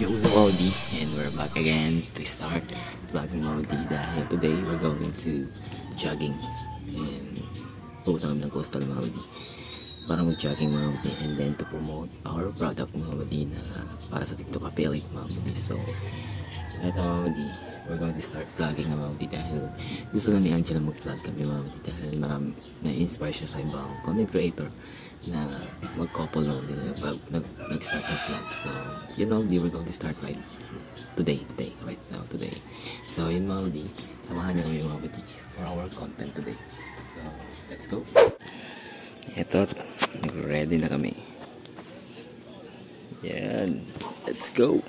Yo, so Audi, and we're back again to start vlogging Audi dahil today we're going to jogging and pupunta kami ng coastal mga Audi para mag-jogging mga Audi and then to promote our product mga Audi na para sa TikTok affiliate mga Audi. So ito mga Audi, we're going to start vlogging mga Audi dahil gusto lang ni Angela mag-vlog kami mga Audi dahil marami na-inspire siya sa ibang content creator na mag-couple na din nag-start ng vlog. So yun all we're going to start right now today. So yun mga Audi, samahan niyo kami mga Audi for our content today. So let's go. Ito, ready na kami. Yan, let's go.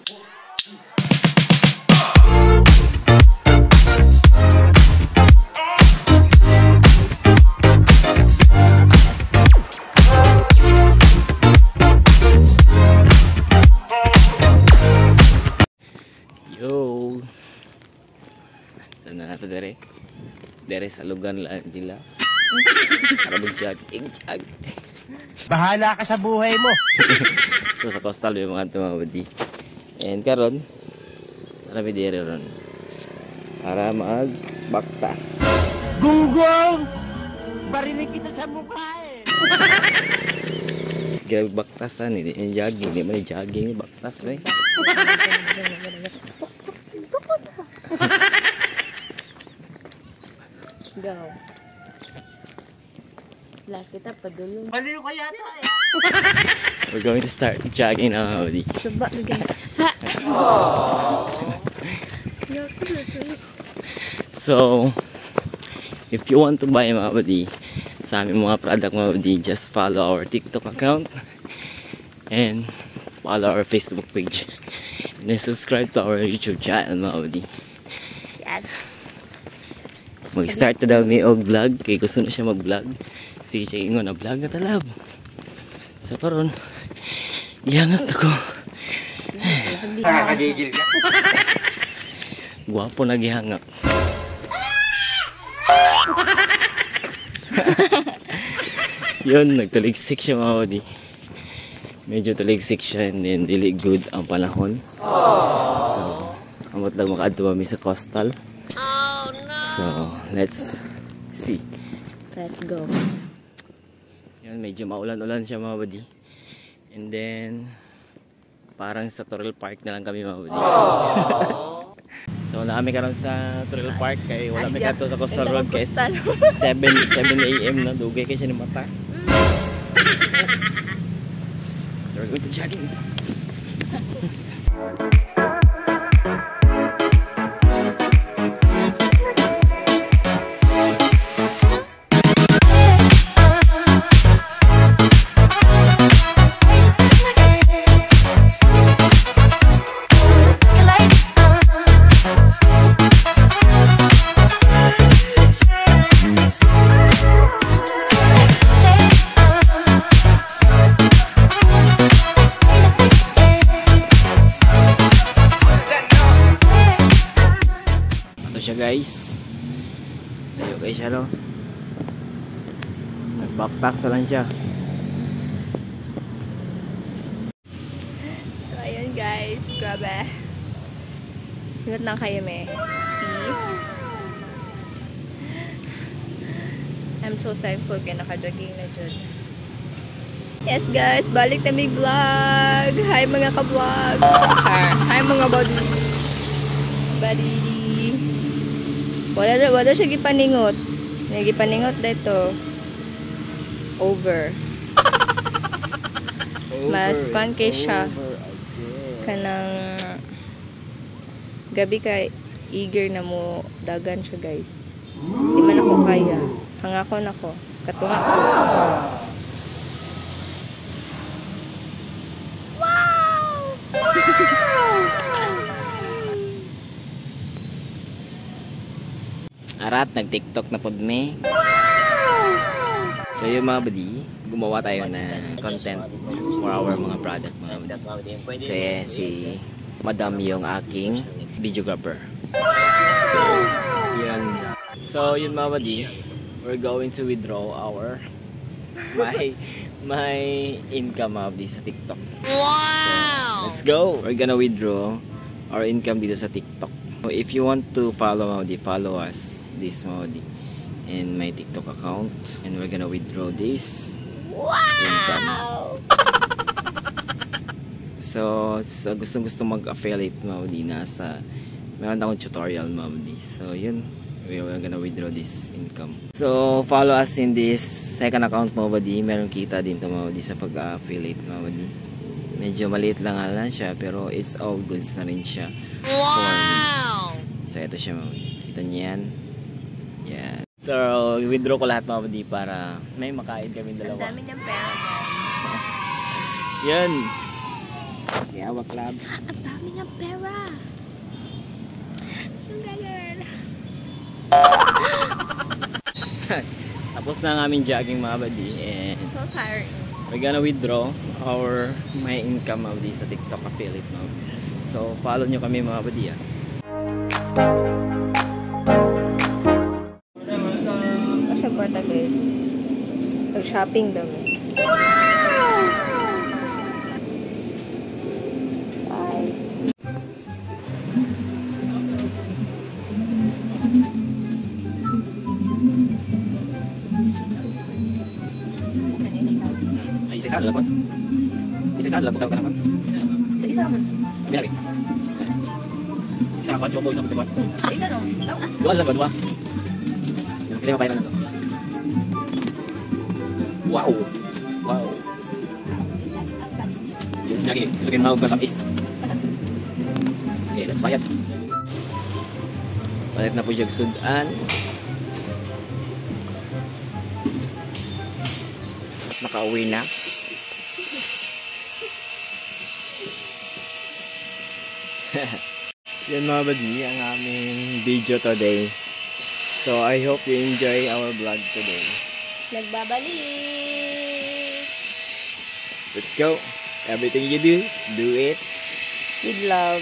Dere sa lugar lang nila para mag-jogging. Bahala ka sa buhay mo. So sa coastal yung mga tumawadi. And karon marami dere ron para mag-baktas. Gunggong! Barinig kita sa mukha eh. Gaya baktasan eh. Yung jogging. Hindi man yung jogging. Yung baktas eh. Go. Wala kita padulong. Baliw ka yata eh. We're going to start jogging now, Audi. Saba na guys. So, if you want to buy mga Audi, sa aming mga product mga Audi, just follow our TikTok account and follow our Facebook page. And then subscribe to our YouTube channel mga Audi. Yes. Mag-start na daw may vlog kaya gusto na siya mag-vlog. Sige siya ingon na vlog na talab. So karon gihangat ako. Nakakagigil ka. Guwapo na gihangat. Yun, nagtaligsik siya mga Audi. Medyo taligsik siya and then dili good ang panahon. So amot lang makaadto kami sa coastal. So, let's see. Let's go. Yan, medyo maulan-ulan siya mga buddy. And then, parang sa Toril Park na lang kami mga buddy. So, wala kami karon sa Toril Park kaya wala kami kato sa Coastal Road guys. 7 AM na, dugay kayo siya ni mata. So, we're going to jogging. Siya guys, tayo guys siya no, nagbaktas na lang siya. So ayun guys, grabe. Sinot na kayo me. See? I'm so thankful kaya naka-jogging na dyan. Yes guys, balik na may vlog. Hi mga ka-vlog. Hi mga buddy. Wala siya gipaningot. May gipaningot dito. Over. Mas kay siya. Kanang gabi ka eager na mo dagan siya guys. Di man ako kaya. Hangako na ko. Katunga ko. Wow! Arat, nag-TikTok na pod me. So yung mga buddy, gumawa tayo ng content for our mga product mga buddy. Si Madam yung aking videographer. Yan. So yun mga buddy, we're going to withdraw our my income of this sa TikTok. Wow! So Let's go! We're gonna withdraw our income dito sa TikTok. So if you want to follow Maudi, follow us, this Maudi, in my TikTok account. And we're gonna withdraw this income. So gustong-gusto mag-affiliate Maudi, meron akong tutorial Maudi. So yun, we're gonna withdraw this income. So follow us in this second account Maudi. Meron kita din to Maudi sa pag-affiliate Maudi. Medyo maliit lang siya, pero it's all goods na rin siya for me. So ito siya Maudi. Kita niyo yan. Yeah. So withdraw ko lahat Maudi para may makain kami dalawa. Ang dami niyang pera. Yan. Yawa club. Ang dami niyang pera. Ang galing. Tapos na ang aming jogging mga buddy, and So tired. we're gonna withdraw my income Maudi sa TikTok affiliate Maudi. So follow nyo kami mga buddy ah. Kasi kwarta guys. Mag-shopping daw. Ay, isa-isa lang po. Isa-isa lang po ka naman. Isa naman. Binagi. Isa pa, choco, isang puti ba? Isa no? Dua lang ba, dua? Pili mo pa yun. Wow! Wow! Yun sinagi, sukin mahog na tamis. Okay, let's bayad. Balik na po yung sudan. Nakauwi na. Yan mga buddy, ang aming video today. So I hope you enjoy our vlog today. Nagbabalik. Let's go. Everything you do it With love.